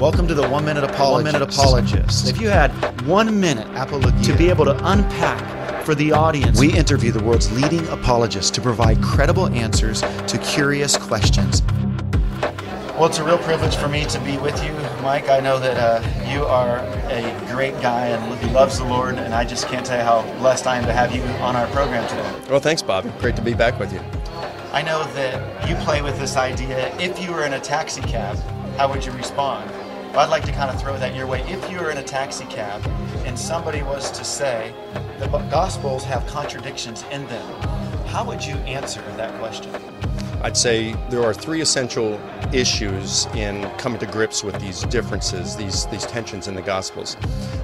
Welcome to the 1 Minute Apologist. If you had 1 minute to be able to unpack for the audience, we interview the world's leading apologists to provide credible answers to curious questions. Well, it's a real privilege for me to be with you, Mike. I know that you are a great guy and he loves the Lord, and I just can't tell you how blessed I am to have you on our program today. Well, thanks, Bobby. Great to be back with you. I know that you play with this idea, if you were in a taxi cab, how would you respond? Well, I'd like to kind of throw that your way. If you were in a taxi cab and somebody was to say the Gospels have contradictions in them, how would you answer that question? I'd say there are three essential issues in coming to grips with these differences, these tensions in the Gospels.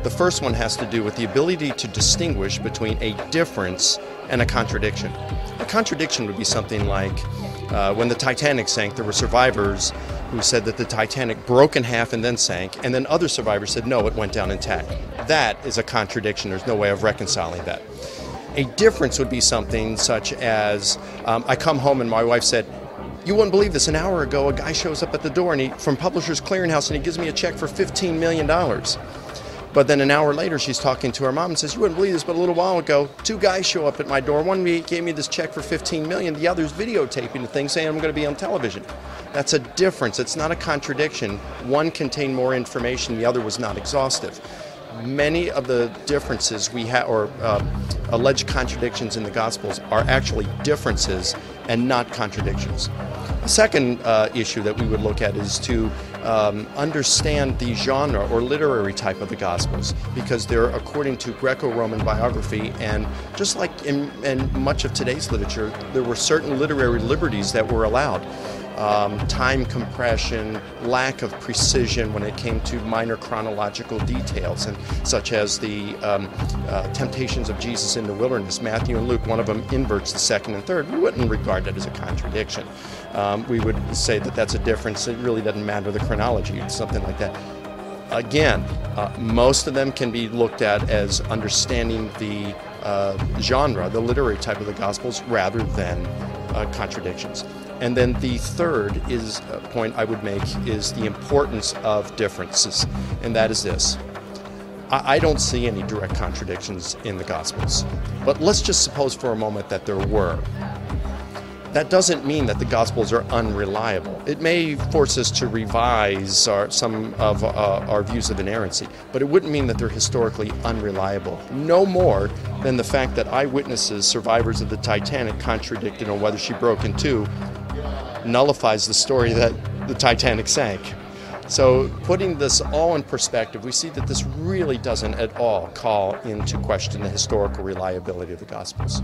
The first one has to do with the ability to distinguish between a difference and a contradiction. A contradiction would be something like when the Titanic sank, there were survivors who said that the Titanic broke in half and then sank, and then other survivors said, no, it went down intact. That is a contradiction. There's no way of reconciling that. A difference would be something such as, I come home and my wife said, you wouldn't believe this, an hour ago a guy shows up at the door and from Publishers Clearinghouse and he gives me a check for $15 million. But then an hour later she's talking to her mom and says, you wouldn't believe this, but a little while ago, two guys show up at my door. One gave me this check for $15 million, the other's videotaping the thing saying I'm going to be on television. That's a difference. It's not a contradiction. One contained more information, the other was not exhaustive. Many of the differences we have, or alleged contradictions in the Gospels, are actually differences and not contradictions. The second issue that we would look at is to understand the genre or literary type of the Gospels, because they're according to greco-roman biography, and just like in much of today's literature, there were certain literary liberties that were allowed. Time compression, lack of precision when it came to minor chronological details, and such as the temptations of Jesus in the wilderness. Matthew and Luke, one of them inverts the second and third. We wouldn't regard that as a contradiction. We would say that that's a difference. It really doesn't matter the chronology, it's something like that. Again, most of them can be looked at as understanding the genre, the literary type of the Gospels, rather than contradictions. And then the third point I would make is the importance of differences, and that is this. I don't see any direct contradictions in the Gospels, but let's just suppose for a moment that there were. That doesn't mean that the Gospels are unreliable. It may force us to revise some of our views of inerrancy, but it wouldn't mean that they're historically unreliable. No more than the fact that eyewitnesses, survivors of the Titanic, contradicted on whether she broke in two, nullifies the story that the Titanic sank. So putting this all in perspective, we see that this really doesn't at all call into question the historical reliability of the Gospels.